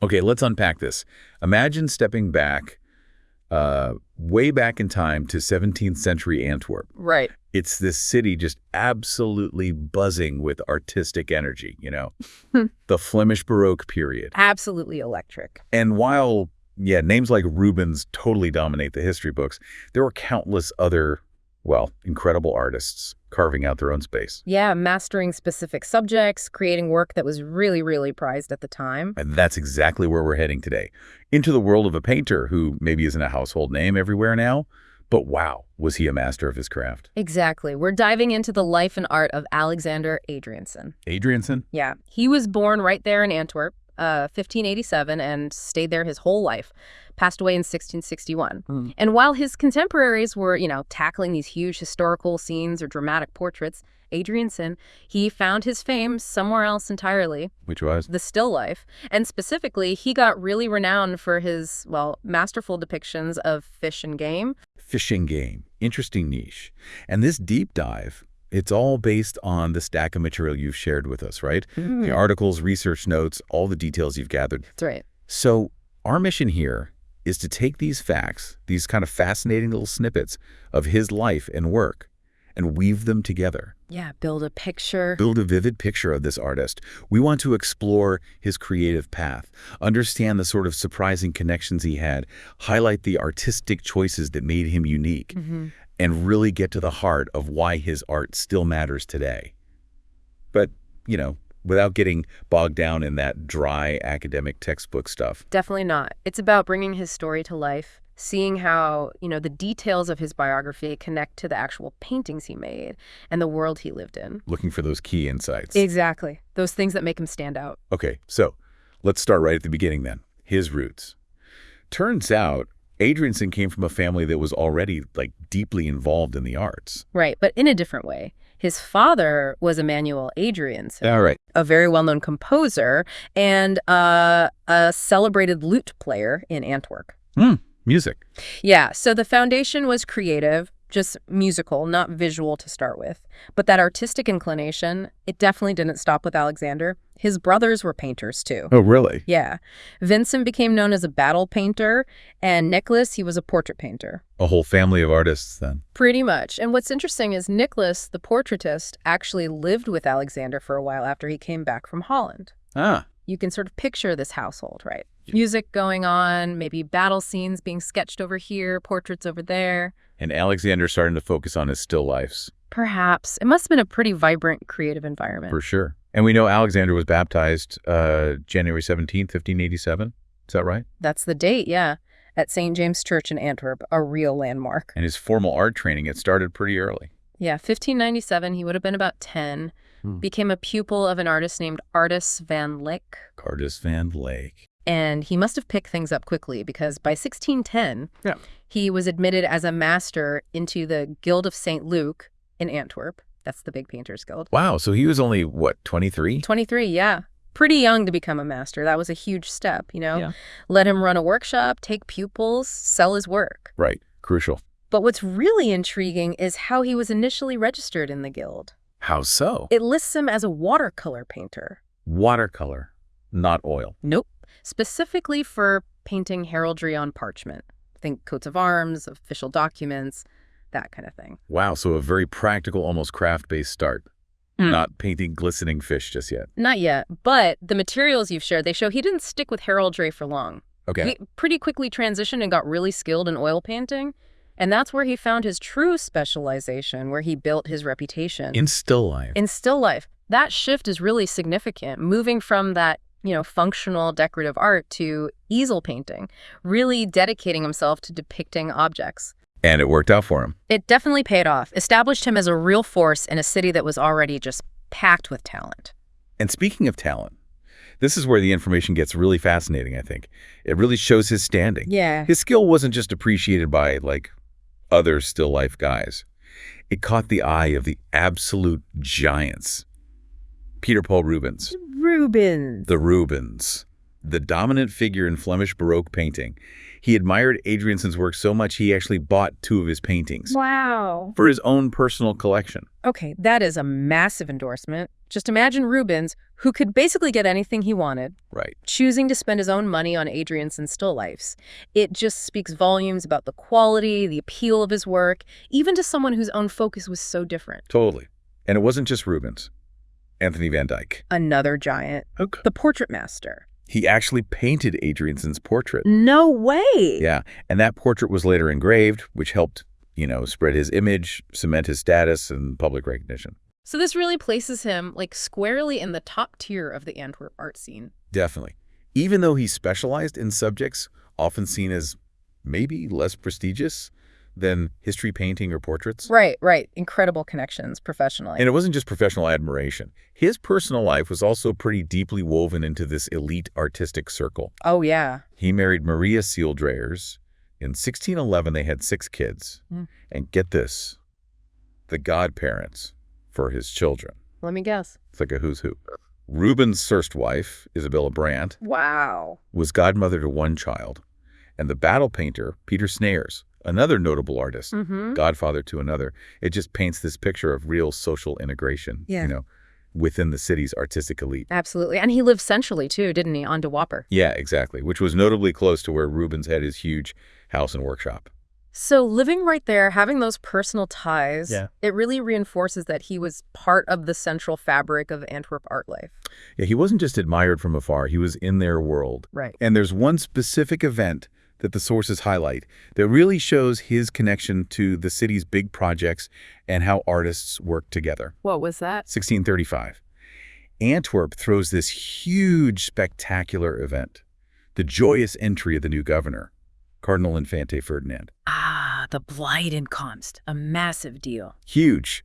Okay, let's unpack this. Imagine stepping back, way back in time to 17th century Antwerp. Right. It's this city just absolutely buzzing with artistic energy, the Flemish Baroque period. Absolutely electric. And while, names like Rubens totally dominate the history books, there were countless other, incredible artists carving out their own space. Yeah, mastering specific subjects, creating work that was really, really prized at the time. And that's exactly where we're heading today, into the world of a painter who maybe isn't a household name everywhere now, but wow, was he a master of his craft. Exactly. We're diving into the life and art of Alexander Adrienssen. Adrienssen? Yeah. He was born right there in Antwerp, 1587, and stayed there his whole life. Passed away in 1661. And while his contemporaries were, tackling these huge historical scenes or dramatic portraits, Adrienssen, he found his fame somewhere else entirely. Which was? The still life. And specifically, he got really renowned for his, masterful depictions of fish and game. Fish and game. Interesting niche. And this deep dive, it's all based on the stack of material you've shared with us, right? The articles, research notes, all the details you've gathered. That's right. So our mission here is to take these facts, these kind of fascinating little snippets of his life and work, and weave them together. Yeah, build a picture. Build a vivid picture of this artist. We want to explore his creative path, understand the sort of surprising connections he had, highlight the artistic choices that made him unique, and really get to the heart of why his art still matters today. But, without getting bogged down in that dry academic textbook stuff. Definitely not. It's about bringing his story to life, seeing how, the details of his biography connect to the actual paintings he made and the world he lived in. Looking for those key insights. Exactly. Those things that make him stand out. Okay, so let's start right at the beginning then. His roots. Turns out, Adrienssen came from a family that was already, deeply involved in the arts. Right, but in a different way. His father was Emmanuel Adrienssen, All right. a very well-known composer and a celebrated lute player in Antwerp. Music. Yeah, so the foundation was creative, just musical, not visual to start with. But that artistic inclination, it definitely didn't stop with Alexander. His brothers were painters, too. Oh, really? Yeah. Vincent became known as a battle painter, and Nicholas, he was a portrait painter. A whole family of artists, then. Pretty much. And what's interesting is Nicholas, the portraitist, actually lived with Alexander for a while after he came back from Holland. Ah. You can sort of picture this household, right? Music going on, maybe battle scenes being sketched over here, portraits over there. And Alexander starting to focus on his still lifes. Perhaps. It must have been a pretty vibrant, creative environment. For sure. And we know Alexander was baptized January 17th, 1587. Is that right? That's the date, yeah. At St. James Church in Antwerp, a real landmark. And his formal art training had started pretty early. Yeah, 1597, he would have been about 10. Became a pupil of an artist named Artis van Dyck. Artis van Dyck. And he must have picked things up quickly because by 1610, he was admitted as a master into the Guild of St. Luke in Antwerp. That's the big painters guild. Wow, so he was only, 23? 23, yeah. Pretty young to become a master. That was a huge step, Yeah. Let him run a workshop, take pupils, sell his work. Right, crucial. But what's really intriguing is how he was initially registered in the guild. How so? It lists him as a watercolor painter. Watercolor, not oil. Nope. Specifically for painting heraldry on parchment. Think coats of arms, official documents, that kind of thing. Wow, so a very practical, almost craft-based start. Not painting glistening fish just yet. Not yet, but the materials you've shared, they show he didn't stick with heraldry for long. Okay. He pretty quickly transitioned and got really skilled in oil painting. And that's where he found his true specialization, where he built his reputation. In still life. In still life. That shift is really significant, moving from that, functional decorative art to easel painting, really dedicating himself to depicting objects. And it worked out for him. It definitely paid off, established him as a real force in a city that was already just packed with talent. And speaking of talent, this is where the information gets really fascinating, I think. It really shows his standing. Yeah. His skill wasn't just appreciated by, other still life guys. It caught the eye of the absolute giants. Peter Paul Rubens. The Rubens. The dominant figure in Flemish Baroque painting. He admired Adrienssen's work so much he actually bought 2 of his paintings. Wow. For his own personal collection. Okay, that is a massive endorsement. Just imagine Rubens, who could basically get anything he wanted, Right. choosing to spend his own money on Adriaenssen still lifes. It just speaks volumes about the quality, the appeal of his work, even to someone whose own focus was so different. Totally. And it wasn't just Rubens. Anthony Van Dyck. Another giant. Okay. The portrait master. He actually painted Adriaenssen's portrait. No way! Yeah, and that portrait was later engraved, which helped, spread his image, cement his status, and public recognition. So this really places him, squarely in the top tier of the Antwerp art scene. Definitely. Even though he specialized in subjects often seen as maybe less prestigious than history painting or portraits. Right. Incredible connections professionally. And it wasn't just professional admiration. His personal life was also pretty deeply woven into this elite artistic circle. Oh, yeah. He married Maria Seeldreyers. In 1611, they had 6 kids. And get this, the godparents for his children. Let me guess. It's like a who's who. Rubens' first wife, Isabella Brandt, Wow. was godmother to 1 child. And the battle painter, Peter Snayers, another notable artist, godfather to another. It just paints this picture of real social integration, within the city's artistic elite. Absolutely. And he lived centrally, too, didn't he, on De Whopper? Yeah, exactly, which was notably close to where Rubens had his huge house and workshop. So living right there, having those personal ties, it really reinforces that he was part of the central fabric of Antwerp art life. Yeah, he wasn't just admired from afar. He was in their world. Right. And there's one specific event that the sources highlight that really shows his connection to the city's big projects and how artists work together. What was that? 1635. Antwerp throws this huge, spectacular event, the joyous entry of the new governor, Cardinal Infante Ferdinand. Ah, the Blightenkomst, a massive deal. Huge.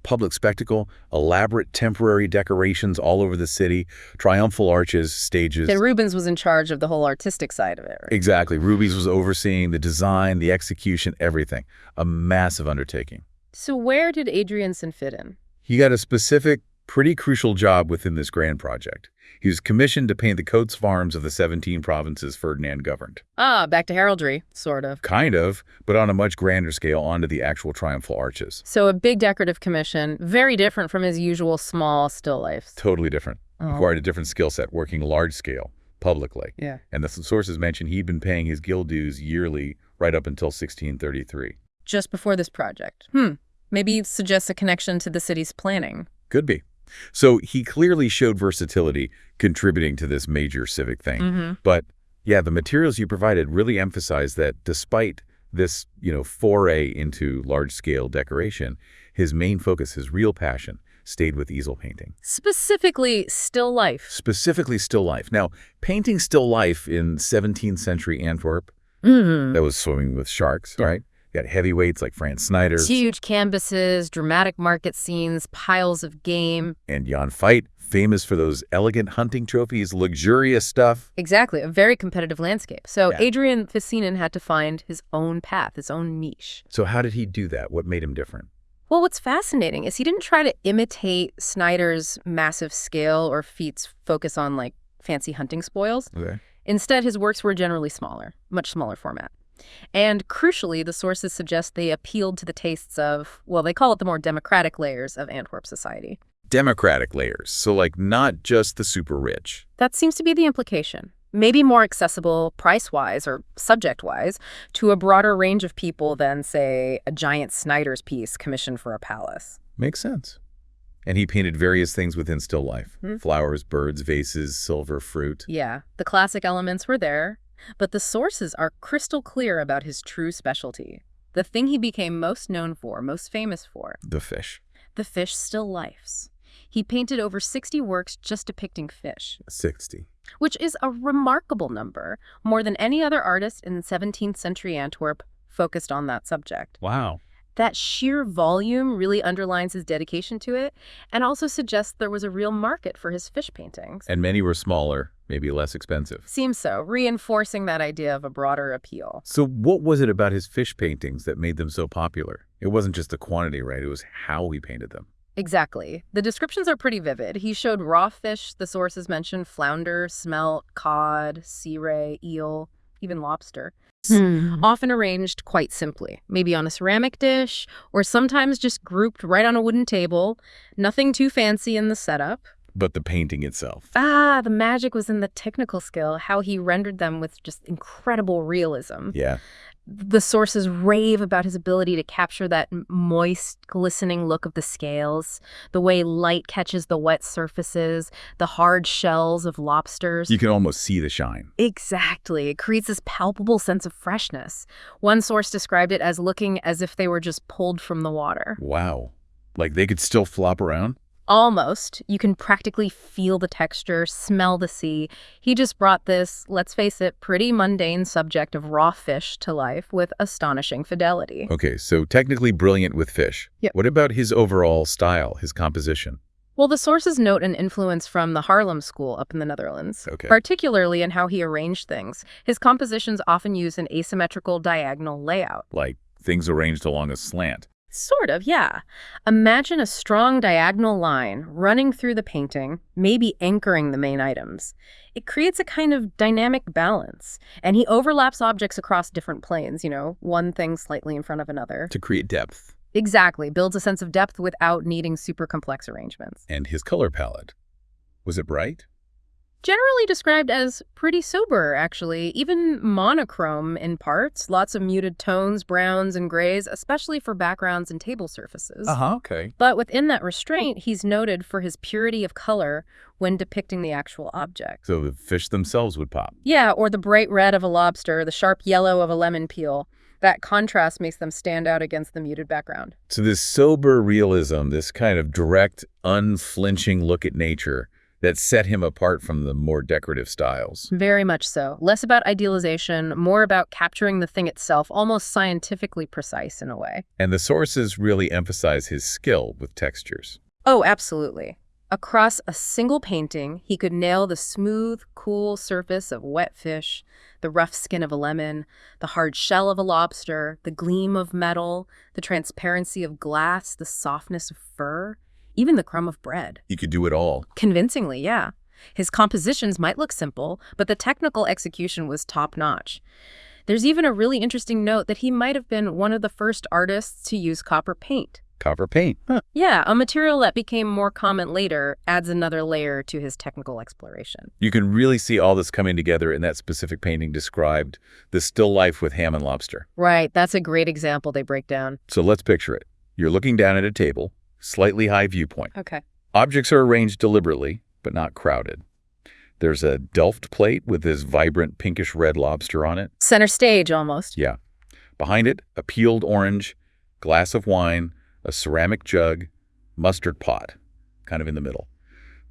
Public spectacle, elaborate temporary decorations all over the city, triumphal arches, stages. And Rubens was in charge of the whole artistic side of it, right? Exactly. Rubens was overseeing the design, the execution, everything. A massive undertaking. So where did Adriaenssen fit in? He got a specific, pretty crucial job within this grand project. He was commissioned to paint the coats of arms of the 17 provinces Ferdinand governed. Ah, back to heraldry, sort of. Kind of, but on a much grander scale onto the actual triumphal arches. So a big decorative commission, very different from his usual small still lifes. Totally different. Required a different skill set, working large scale, publicly. Yeah. And the sources mention he'd been paying his guild dues yearly right up until 1633. Just before this project. Maybe suggests a connection to the city's planning. Could be. So he clearly showed versatility contributing to this major civic thing. But yeah, the materials you provided really emphasize that despite this, foray into large-scale decoration, his main focus, his real passion, stayed with easel painting. Specifically still life. Specifically still life. Now, painting still life in 17th century Antwerp, that was swimming with sharks, right? You got heavyweights like Franz Snyder's. Huge canvases, dramatic market scenes, piles of game. And Jan Veit, famous for those elegant hunting trophies, luxurious stuff. Exactly, a very competitive landscape. So Adriaenssen had to find his own path, his own niche. So how did he do that? What made him different? Well, what's fascinating is he didn't try to imitate Snyder's massive scale or feats focus on, fancy hunting spoils. Okay. Instead, his works were generally smaller, much smaller format. And crucially, the sources suggest they appealed to the tastes of, well, they call it the more democratic layers of Antwerp society. Democratic layers, so not just the super rich. That seems to be the implication. Maybe more accessible price-wise or subject-wise to a broader range of people than, say, a giant Snyder's piece commissioned for a palace. Makes sense. And he painted various things within still life. Flowers, birds, vases, silver, fruit. Yeah, the classic elements were there. But the sources are crystal clear about his true specialty, the thing he became most known for, most famous for. The fish. The fish still lifes. He painted over 60 works just depicting fish. 60. Which is a remarkable number, more than any other artist in 17th century Antwerp focused on that subject. Wow. That sheer volume really underlines his dedication to it and also suggests there was a real market for his fish paintings. And many were smaller, maybe less expensive. Seems so, reinforcing that idea of a broader appeal. So what was it about his fish paintings that made them so popular? It wasn't just the quantity, right? It was how he painted them. Exactly. The descriptions are pretty vivid. He showed raw fish, the sources mentioned flounder, smelt, cod, sea ray, eel, even lobster. Often arranged quite simply, maybe on a ceramic dish, or sometimes just grouped right on a wooden table. Nothing too fancy in the setup. But the painting itself. The magic was in the technical skill, how he rendered them with just incredible realism. Yeah. The sources rave about his ability to capture that moist, glistening look of the scales, the way light catches the wet surfaces, the hard shells of lobsters. You can almost see the shine. Exactly. It creates this palpable sense of freshness. One source described it as looking as if they were just pulled from the water. Wow. Like they could still flop around? Almost. You can practically feel the texture, smell the sea. He just brought this, let's face it, pretty mundane subject of raw fish to life with astonishing fidelity. Okay, so technically brilliant with fish. Yep. What about his overall style, his composition? Well, the sources note an influence from the Haarlem school up in the Netherlands, Okay. particularly in how he arranged things. His compositions often use an asymmetrical diagonal layout. Like things arranged along a slant. Sort of, yeah. Imagine a strong diagonal line running through the painting, maybe anchoring the main items. It creates a kind of dynamic balance, and he overlaps objects across different planes, one thing slightly in front of another. To create depth. Exactly, builds a sense of depth without needing super complex arrangements. And his color palette. Was it bright? Generally described as pretty sober, actually, even monochrome in parts, lots of muted tones, browns and grays, especially for backgrounds and table surfaces. Okay. But within that restraint, he's noted for his purity of color when depicting the actual object. So the fish themselves would pop. Yeah, or the bright red of a lobster, the sharp yellow of a lemon peel. That contrast makes them stand out against the muted background. So this sober realism, this kind of direct, unflinching look at nature, that set him apart from the more decorative styles. Very much so. Less about idealization, more about capturing the thing itself, almost scientifically precise in a way. And the sources really emphasize his skill with textures. Oh, absolutely. Across a single painting, he could nail the smooth, cool surface of wet fish, the rough skin of a lemon, the hard shell of a lobster, the gleam of metal, the transparency of glass, the softness of fur. Even the crumb of bread. He could do it all. Convincingly, yeah. His compositions might look simple, but the technical execution was top-notch. There's even a really interesting note that he might have been one of the first artists to use copper paint. Copper paint. Huh. Yeah, a material that became more common later adds another layer to his technical exploration. You can really see all this coming together in that specific painting described, the still life with ham and lobster. Right, that's a great example they break down. So let's picture it. You're looking down at a table. Slightly high viewpoint. Okay. Objects are arranged deliberately, but not crowded. There's a Delft plate with this vibrant pinkish-red lobster on it. Center stage, almost. Yeah. Behind it, a peeled orange, glass of wine, a ceramic jug, mustard pot, kind of in the middle.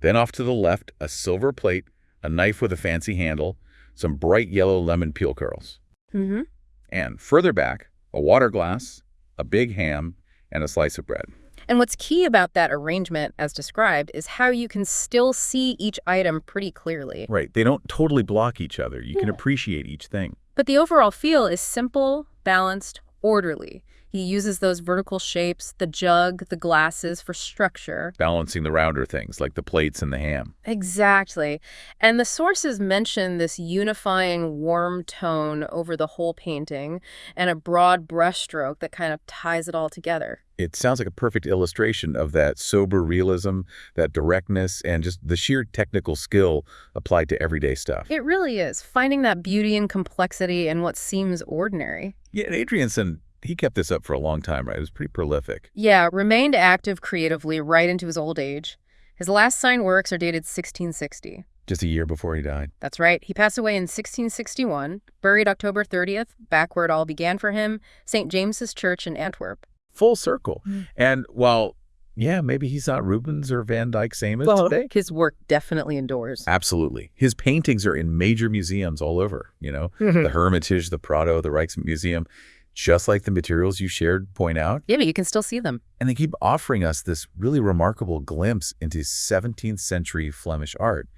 Then off to the left, a silver plate, a knife with a fancy handle, some bright yellow lemon peel curls. Mm-hmm. And further back, a water glass, a big ham, and a slice of bread. And what's key about that arrangement, as described, is how you can still see each item pretty clearly. Right. They don't totally block each other. You can appreciate each thing. But the overall feel is simple, balanced, orderly. He uses those vertical shapes, the jug, the glasses, for structure. Balancing the rounder things, like the plates and the ham. Exactly. And the sources mention this unifying warm tone over the whole painting and a broad brushstroke that kind of ties it all together. It sounds like a perfect illustration of that sober realism, that directness, and just the sheer technical skill applied to everyday stuff. It really is, finding that beauty and complexity in what seems ordinary. Yeah, Adrienssen, he kept this up for a long time, right? It was pretty prolific. Yeah, remained active creatively right into his old age. His last signed works are dated 1660. Just a year before he died. That's right. He passed away in 1661, buried October 30th, back where it all began for him, St. James's Church in Antwerp. Full circle. And while, yeah, maybe he's not Rubens or Van Dyck same as today. His work definitely endures. Absolutely. His paintings are in major museums all over, the Hermitage, the Prado, the Rijksmuseum, just like the materials you shared point out. Yeah, but you can still see them. And they keep offering us this really remarkable glimpse into 17th century Flemish art,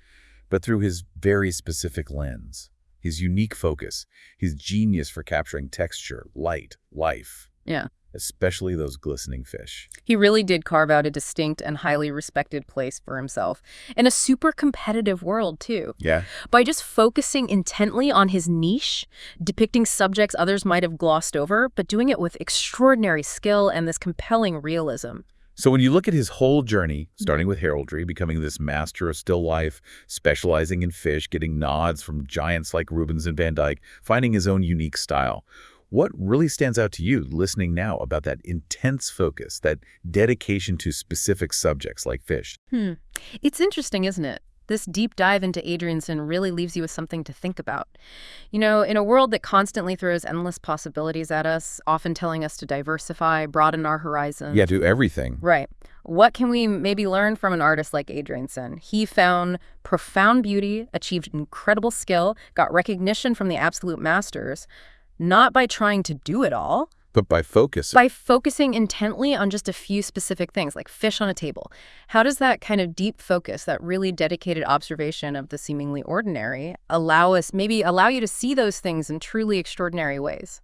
but through his very specific lens, his unique focus, his genius for capturing texture, light, life. Yeah. especially those glistening fish. He really did carve out a distinct and highly respected place for himself in a super competitive world, too. Yeah. By just focusing intently on his niche, depicting subjects others might have glossed over, but doing it with extraordinary skill and this compelling realism. So when you look at his whole journey, starting with heraldry, becoming this master of still life, specializing in fish, getting nods from giants like Rubens and Van Dyck, finding his own unique style, what really stands out to you listening now about that intense focus, that dedication to specific subjects like fish? It's interesting, isn't it? This deep dive into Adrienssen really leaves you with something to think about. You know, in a world that constantly throws endless possibilities at us, often telling us to diversify, broaden our horizons. Yeah, do everything. Right. What can we maybe learn from an artist like Adrienssen? He found profound beauty, achieved incredible skill, got recognition from the absolute masters, not by trying to do it all, But by focus. by focusing intently on just a few specific things, like fish on a table. How does that kind of deep focus, that really dedicated observation of the seemingly ordinary, allow you to see those things in truly extraordinary ways?